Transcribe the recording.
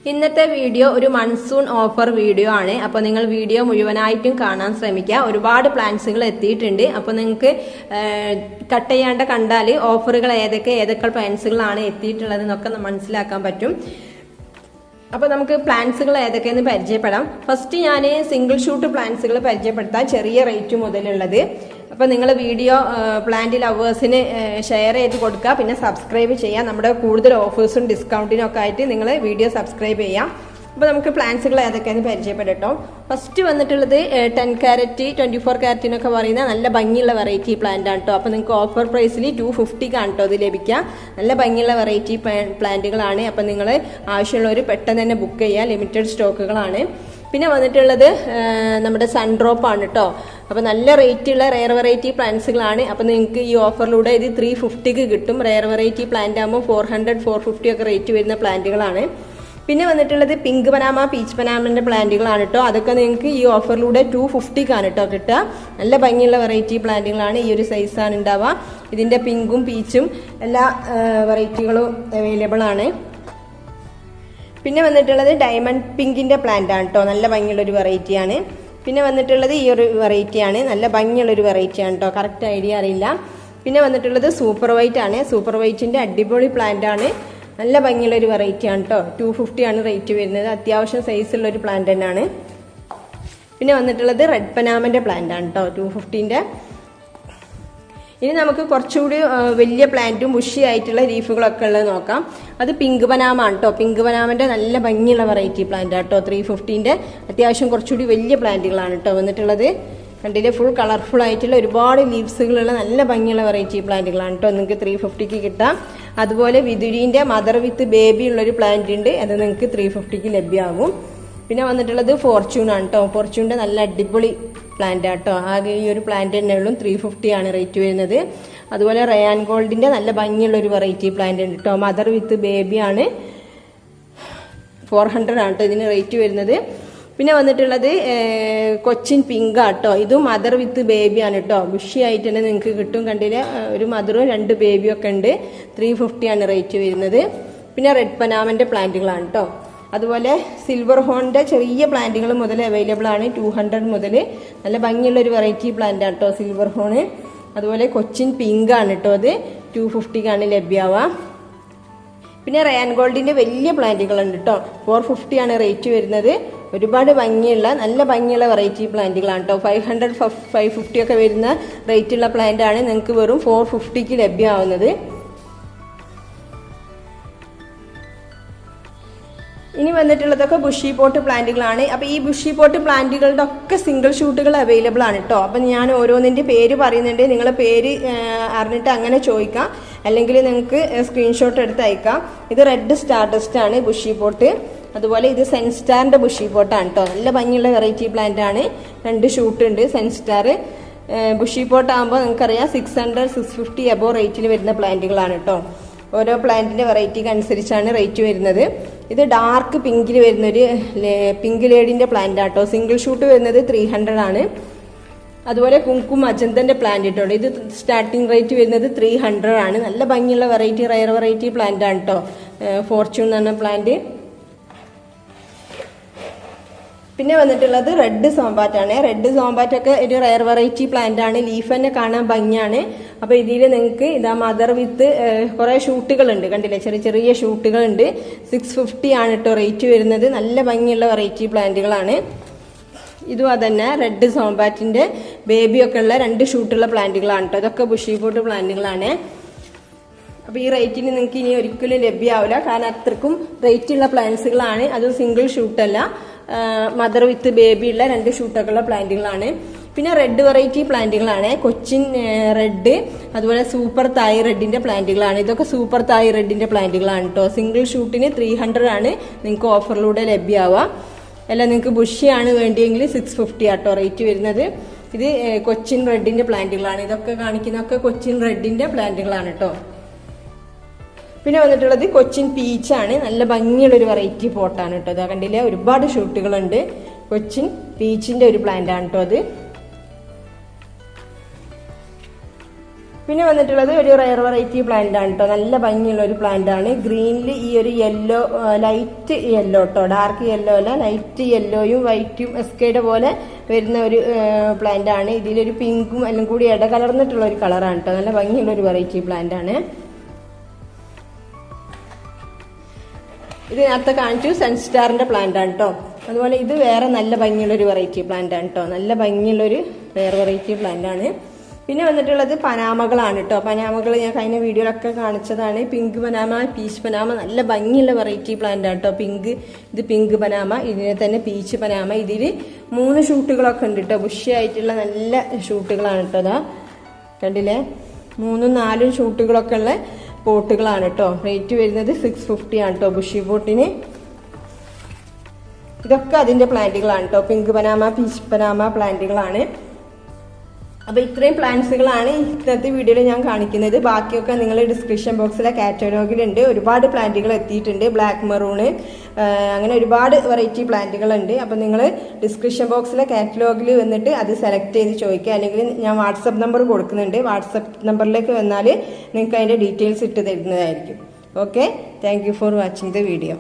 ഇന്നത്തെ വീഡിയോ ഒരു monsoon offer video ആണ്. അപ്പോൾ നിങ്ങൾ വീഡിയോ മുഴുവനായിട്ടും കാണാൻ ശ്രമിക്കുക. ഒരുപാട് പ്ലാൻസുകൾ എത്തിയിട്ടുണ്ട്. അപ്പോൾ നിങ്ങൾക്ക് കട്ട് ചെയ്യാണ്ട് കണ്ടാൽ ഓഫറുകൾ ഏതൊക്കെ പ്ലാൻസുകളാണ് എത്തിയിട്ടുള്ളത് എന്നൊക്കെ മനസ്സിലാക്കാൻ പറ്റും. അപ്പോൾ നമുക്ക് പ്ലാൻസുകൾ ഏതൊക്കെയെന്ന് പരിചയപ്പെടാം. ഫസ്റ്റ് ഞാൻ സിംഗിൾ ഷൂട്ട് പ്ലാൻസുകൾ പരിചയപ്പെടുത്താം, ചെറിയ റേറ്റ് മുതലുള്ളത്. അപ്പോൾ നിങ്ങൾ വീഡിയോ പ്ലാന്റ് ലവേഴ്സിന് ഷെയർ ചെയ്ത് കൊടുക്കുക, പിന്നെ സബ്സ്ക്രൈബ് ചെയ്യാം. നമ്മുടെ കൂടുതൽ ഓഫേഴ്സും ഡിസ്കൗണ്ടിനും ഒക്കെ ആയിട്ട് നിങ്ങൾ വീഡിയോ സബ്സ്ക്രൈബ് ചെയ്യാം. അപ്പോൾ നമുക്ക് പ്ലാൻസുകൾ ഏതൊക്കെയെന്ന് പരിചയപ്പെടട്ടോ. ഫസ്റ്റ് വന്നിട്ടുള്ളത് 10 ക്യാരറ്റ് 24 ക്യാരറ്റിനൊക്കെ പറയുന്ന നല്ല ഭംഗിയുള്ള വെറൈറ്റി പ്ലാന്റ് ആണ് കേട്ടോ. അപ്പോൾ നിങ്ങൾക്ക് ഓഫർ പ്രൈസിൽ 250 കേട്ടോ ഇത് ലഭിക്കുക. നല്ല ഭംഗിയുള്ള വെറൈറ്റി പ്ലാന്റുകളാണ്. അപ്പോൾ നിങ്ങൾ ആവശ്യമുള്ളവർ പെട്ടെന്ന് തന്നെ ബുക്ക് ചെയ്യുക, ലിമിറ്റഡ് സ്റ്റോക്കുകളാണ്. പിന്നെ വന്നിട്ടുള്ളത് നമ്മുടെ സൺഡ്രോപ്പ് ആണ് കേട്ടോ. അപ്പോൾ നല്ല റേറ്റുള്ള റെയർ വെറൈറ്റി പ്ലാന്റ്സുകളാണ്. അപ്പോൾ നിങ്ങൾക്ക് ഈ ഓഫറിലൂടെ ഇത് 350 കിട്ടും. റെയർ വെറൈറ്റി പ്ലാന്റ് ആകുമ്പോൾ 400 450 ഒക്കെ റേറ്റ് വരുന്ന പ്ലാന്റുകളാണ്. പിന്നെ വന്നിട്ടുള്ളത് പിങ്ക് പനാമ പീച്ച് പനാമന്റെ പ്ലാന്റുകളാണ് കേട്ടോ. അതൊക്കെ നിങ്ങൾക്ക് ഈ ഓഫറിലൂടെ 250 കേട്ടോ കിട്ടുക. നല്ല ഭംഗിയുള്ള വെറൈറ്റി പ്ലാന്റുകളാണ്. ഈ ഒരു സൈസാണ് ഉണ്ടാവുക. ഇതിന്റെ പിങ്കും പീച്ചും എല്ലാ വെറൈറ്റികളും അവൈലബിൾ ആണ്. പിന്നെ വന്നിട്ടുള്ളത് ഡയമണ്ട് പിങ്കിന്റെ പ്ലാന്റ് ആണ് കേട്ടോ. നല്ല ഭംഗിയുള്ളൊരു വെറൈറ്റിയാണ്. പിന്നെ വന്നിട്ടുള്ളത് ഈ ഒരു വെറൈറ്റിയാണ്. നല്ല ഭംഗിയുള്ളൊരു വെറൈറ്റിയാണ് കേട്ടോ. കറക്റ്റ് ഐഡിയ അറിയില്ല. പിന്നെ വന്നിട്ടുള്ളത് സൂപ്പർ വൈറ്റ് ആണ്. സൂപ്പർ വൈറ്റിന്റെ അടിപൊളി പ്ലാന്റ് ആണ്. നല്ല ഭംഗിയുള്ളൊരു വെറൈറ്റി ആണ് കേട്ടോ. 250 ആണ് റേറ്റ് വരുന്നത്. അത്യാവശ്യം സൈസുള്ള ഒരു പ്ലാന്റ് തന്നെയാണ്. പിന്നെ വന്നിട്ടുള്ളത് റെഡ് പനാമന്റെ പ്ലാന്റ് ആണ് കേട്ടോ, 250ന്റെ. ഇനി നമുക്ക് കുറച്ചുകൂടി വലിയ പ്ലാന്റും ബുഷി ആയിട്ടുള്ള ലീഫുകളൊക്കെ ഉള്ളത് നോക്കാം. അത് പിങ്ക് പനാമ ആണ് കേട്ടോ. പിങ്ക് പനാമന്റെ നല്ല ഭംഗിയുള്ള വെറൈറ്റി പ്ലാന്റ് ആണ് കേട്ടോ. 350ന്റെ അത്യാവശ്യം കുറച്ചുകൂടി വലിയ പ്ലാന്റുകളാണ് കേട്ടോ വന്നിട്ടുള്ളത്. കണ്ടില്ലേ, ഫുൾ കളർഫുൾ ആയിട്ടുള്ള ഒരുപാട് ലീവ്സുകളുള്ള നല്ല ഭംഗിയുള്ള വെറൈറ്റി പ്ലാന്റുകളാണ് കേട്ടോ. നിങ്ങൾക്ക് 350 കിട്ടാം. അതുപോലെ വിതുരീന്റെ മദർ വിത്ത് ബേബി ഉള്ളൊരു പ്ലാന്റ് ഉണ്ട്. അത് നിങ്ങൾക്ക് 350 ലഭ്യമാകും. പിന്നെ വന്നിട്ടുള്ളത് ഫോർച്യൂൺ ആണ് കേട്ടോ. ഫോർച്യൂണിന്റെ നല്ല അടിപൊളി പ്ലാന്റ് ആട്ടോ. ആകെ ഈ ഒരു പ്ലാന്റ് തന്നെ ഉള്ളൂ. 350 ആണ് റേറ്റ് വരുന്നത്. അതുപോലെ റയാൻ ഗോൾഡിന്റെ നല്ല ഭംഗിയുള്ള ഒരു വെറൈറ്റി പ്ലാന്റ് ഉണ്ട് കേട്ടോ. മദർ വിത്ത് ബേബി ആണ്. 400 ആണ് കേട്ടോ ഇതിന് റേറ്റ് വരുന്നത്. പിന്നെ വന്നിട്ടുള്ളത് കൊച്ചിൻ പിങ്ക് ആട്ടോ. ഇതും മദർ വിത്ത് ബേബി ആണ് കേട്ടോ. ബുഷി ആയിട്ട് തന്നെ നിങ്ങൾക്ക് കിട്ടും. കണ്ടില്ലേ, ഒരു മദറും 2 ബേബിയും ഒക്കെ ഉണ്ട്. 350 ആണ് റേറ്റ് വരുന്നത്. പിന്നെ റെഡ് പനാമന്റെ പ്ലാന്റുകളാണ് കേട്ടോ. അതുപോലെ സിൽവർ ഹോണിന്റെ ചെറിയ പ്ലാന്റുകൾ മുതൽ അവൈലബിൾ ആണ്. 200 മുതൽ. നല്ല ഭംഗിയുള്ള ഒരു വെറൈറ്റി പ്ലാന്റ് ആണ് കേട്ടോ സിൽവർ ഹോണ്. അതുപോലെ കൊച്ചിൻ പിങ്ക് ആണ് കേട്ടോ. അത് 250 ആണ് ലഭ്യമാവുക. പിന്നെ റയാൻ ഗോൾഡിന്റെ വലിയ പ്ലാന്റുകൾ ഉണ്ട് കേട്ടോ. 450 ആണ് റേറ്റ് വരുന്നത്. ഒരുപാട് ഭംഗിയുള്ള നല്ല ഭംഗിയുള്ള വെറൈറ്റി പ്ലാന്റുകളാണ് കേട്ടോ. 500 550 ഒക്കെ വരുന്ന റേറ്റുള്ള പ്ലാന്റ് ആണ് നിങ്ങൾക്ക് വെറും 450 ലഭ്യമാവുന്നത്. ഇനി വന്നിട്ടുള്ളതൊക്കെ ബുഷി പോട്ട് പ്ലാന്റുകളാണ്. അപ്പോൾ ഈ ബുഷി പോട്ട് പ്ലാന്റുകളുടെ ഒക്കെ സിംഗിൾ ഷൂട്ടുകൾ അവൈലബിൾ ആണ് കേട്ടോ. അപ്പം ഞാൻ ഓരോന്നിൻ്റെ പേര് പറയുന്നുണ്ട്. നിങ്ങളെ പേര് അറിഞ്ഞിട്ട് അങ്ങനെ ചോദിക്കാം, അല്ലെങ്കിൽ നിങ്ങൾക്ക് സ്ക്രീൻഷോട്ട് എടുത്ത് അയക്കാം. ഇത് റെഡ് സ്റ്റാർഡസ്റ്റ് ആണ് ബുഷി പോട്ട്. അതുപോലെ ഇത് സെൻസ്റ്റാറിന്റെ ബുഷി പോട്ടാണ് കേട്ടോ. നല്ല ഭംഗിയുള്ള വെറൈറ്റി പ്ലാന്റ് ആണ്. 2 ഷൂട്ട് ഉണ്ട്. സെൻസ്റ്റാർ ബുഷി പോട്ട് ആകുമ്പോൾ നിങ്ങൾക്കറിയാം 600 650 എബോ റേറ്റിൽ വരുന്ന പ്ലാന്റുകളാണ് കേട്ടോ. ഓരോ പ്ലാന്റിന്റെ വെറൈറ്റിക്ക് അനുസരിച്ചാണ് റേറ്റ് വരുന്നത്. ഇത് ഡാർക്ക് പിങ്കിൽ വരുന്നൊരു പിങ്ക് ലേഡിന്റെ പ്ലാന്റ് ആട്ടോ. സിംഗിൾ ഷൂട്ട് വരുന്നത് 300 ആണ്. അതുപോലെ കുങ്കും അജന്തന്റെ പ്ലാന്റ് ഇട്ടോ. ഇത് സ്റ്റാർട്ടിംഗ് റേറ്റ് വരുന്നത് 300 ആണ്. നല്ല ഭംഗിയുള്ള വെറൈറ്റി റയർ വെറൈറ്റി പ്ലാന്റ് ആണ് കേട്ടോ. ഫോർച്യൂൺ എന്ന പ്ലാന്റ്. പിന്നെ വന്നിട്ടുള്ളത് റെഡ് സോംബാറ്റ് ആണ്. റെഡ് സോംബാറ്റ് ഒക്കെ ഒരു റയർ വെറൈറ്റി പ്ലാന്റ് ആണ്. ലീഫ് തന്നെ കാണാൻ ഭംഗിയാണ്. അപ്പൊ ഇതിൽ നിങ്ങൾക്ക് ഇതാ മദർ വിത്ത് കുറെ ഷൂട്ടുകൾ ഉണ്ട്. കണ്ടില്ലേ, ചെറിയ ചെറിയ ഷൂട്ടുകൾ ഉണ്ട്. 650 ആണ് കേട്ടോ റേറ്റ് വരുന്നത്. നല്ല ഭംഗിയുള്ള വെറൈറ്റി പ്ലാന്റുകളാണ്. ഇതും അതന്നെ റെഡ് സോംബാറ്റിന്റെ ബേബിയൊക്കെ ഉള്ള 2 ഷൂട്ടുള്ള പ്ലാന്റുകളാണ് കേട്ടോ. ഇതൊക്കെ ബുഷി പോട്ട് പ്ലാന്റുകളാണ്. അപ്പൊ ഈ റേറ്റിന് നിങ്ങൾക്ക് ഇനി ഒരിക്കലും ലഭ്യമാവില്ല. കാരണം അത്രക്കും റേറ്റുള്ള പ്ലാന്റ്സുകളാണ്. അത് സിംഗിൾ ഷൂട്ടല്ല, മദർ വിത്ത് ബേബി ഉള്ള 2 ഷൂട്ടൊക്കെയുള്ള പ്ലാന്റുകളാണ്. പിന്നെ റെഡ് വെറൈറ്റി പ്ലാന്റുകളാണ്. കൊച്ചിൻ റെഡ്, അതുപോലെ സൂപ്പർ തായ് റെഡിന്റെ പ്ലാന്റുകളാണ്. ഇതൊക്കെ സൂപ്പർ തായ് റെഡിന്റെ പ്ലാന്റുകളാണ് കേട്ടോ. സിംഗിൾ ഷൂട്ടിന് 300 ആണ് നിങ്ങൾക്ക് ഓഫറിലൂടെ ലഭ്യമാവുക. അല്ല, നിങ്ങൾക്ക് ബുഷിയാണ് വേണ്ടിയെങ്കിൽ 650 ആട്ടോ റേറ്റ് വരുന്നത്. ഇത് കൊച്ചിൻ റെഡിന്റെ പ്ലാന്റുകളാണ്. ഇതൊക്കെ കാണിക്കുന്നതൊക്കെ കൊച്ചിൻ റെഡിന്റെ പ്ലാന്റുകളാണ് കേട്ടോ. പിന്നെ വന്നിട്ടുള്ളത് കൊച്ചിൻ പീച്ചാണ്. നല്ല ഭംഗിയുള്ള ഒരു വെറൈറ്റി പോട്ടാണ് കേട്ടോ. അതാ കണ്ടില്ലേ, ഒരുപാട് ഷൂട്ടുകളുണ്ട്. കൊച്ചിൻ പീച്ചിന്റെ ഒരു പ്ലാന്റ് ആണ് കേട്ടോ അത്. പിന്നെ വന്നിട്ടുള്ളത് ഒരു റയർ വെറൈറ്റി പ്ലാന്റ് ആണ് കേട്ടോ. നല്ല ഭംഗിയുള്ള ഒരു പ്ലാന്റ് ആണ്. ഗ്രീനിൽ ഈ ഒരു യെല്ലോ, ലൈറ്റ് യെല്ലോ കേട്ടോ, ഡാർക്ക് യെല്ലോ അല്ല, ലൈറ്റ് യെല്ലോയും വൈറ്റും എസ്കേഡ് പോലെ വരുന്ന ഒരു പ്ലാന്റ് ആണ്. ഇതിലൊരു പിങ്കും എല്ലാം കൂടി ഇടകലർന്നിട്ടുള്ള ഒരു കളറാണ് കേട്ടോ. നല്ല ഭംഗിയുള്ള ഒരു വെറൈറ്റി പ്ലാന്റ് ആണ്. ഇത് നേരത്തെ കാണിച്ചു സൺസ്റ്റാറിന്റെ പ്ലാന്റ് ആണ് കേട്ടോ. അതുപോലെ ഇത് വേറെ നല്ല ഭംഗിയുള്ള ഒരു വെറൈറ്റി പ്ലാന്റ് ആണ് കേട്ടോ. നല്ല ഭംഗിയുള്ളൊരു വേറെ വെറൈറ്റി പ്ലാന്റ് ആണ്. പിന്നെ വന്നിട്ടുള്ളത് പനാമകളാണ് കേട്ടോ. പനാമകൾ ഞാൻ കഴിഞ്ഞ വീഡിയോയിലൊക്കെ കാണിച്ചതാണ്. പിങ്ക് പനാമ, പീച്ച് പനാമ, നല്ല ഭംഗിയുള്ള വെറൈറ്റി പ്ലാന്റ് ആണ് കേട്ടോ. ഇത് പിങ്ക് പനാമ, ഇതിനെ തന്നെ പീച്ച് പനാമ. ഇതിൽ 3 ഷൂട്ടുകളൊക്കെ ഉണ്ട് കേട്ടോ. ബുഷിയായിട്ടുള്ള നല്ല ഷൂട്ടുകളാണ് കേട്ടോ. അതാ കണ്ടില്ലേ, 3ഉം 4ഉം ഷൂട്ടുകളൊക്കെ ഉള്ള പോട്ടുകളാണ് കേട്ടോ. റേറ്റ് വരുന്നത് 650 ആണ് കേട്ടോ ബുഷി പോട്ടിന്. ഇതൊക്കെ അതിന്റെ പ്ലാന്റുകളാണ് കേട്ടോ. പിങ്ക് പനാമ, പീച്ച് പനാമ പ്ലാന്റുകളാണ്. അപ്പൊ ഇത്രയും പ്ലാന്റ്സുകളാണ് ഇന്നത്തെ വീഡിയോയിൽ ഞാൻ കാണിക്കുന്നത്. ബാക്കിയൊക്കെ നിങ്ങൾ ഡിസ്ക്രിപ്ഷൻ ബോക്സിലെ കാറ്റലോഗിലുണ്ട്. ഒരുപാട് പ്ലാന്റുകൾ എത്തിയിട്ടുണ്ട്. ബ്ലാക്ക് മെറൂണ്, അങ്ങനെ ഒരുപാട് വെറൈറ്റി പ്ലാന്റുകളുണ്ട്. അപ്പൊ നിങ്ങൾ ഡിസ്ക്രിപ്ഷൻ ബോക്സിലെ കാറ്റലോഗിൽ വന്നിട്ട് അത് സെലക്ട് ചെയ്ത് ചോദിക്കുക. അല്ലെങ്കിൽ ഞാൻ വാട്സപ്പ് നമ്പർ കൊടുക്കുന്നുണ്ട്. വാട്സപ്പ് നമ്പറിലേക്ക് വന്നാൽ നിങ്ങൾക്ക് അതിന്റെ ഡീറ്റെയിൽസ് ഇട്ട് തരുന്നതായിരിക്കും. Okay, thank you for watching the video.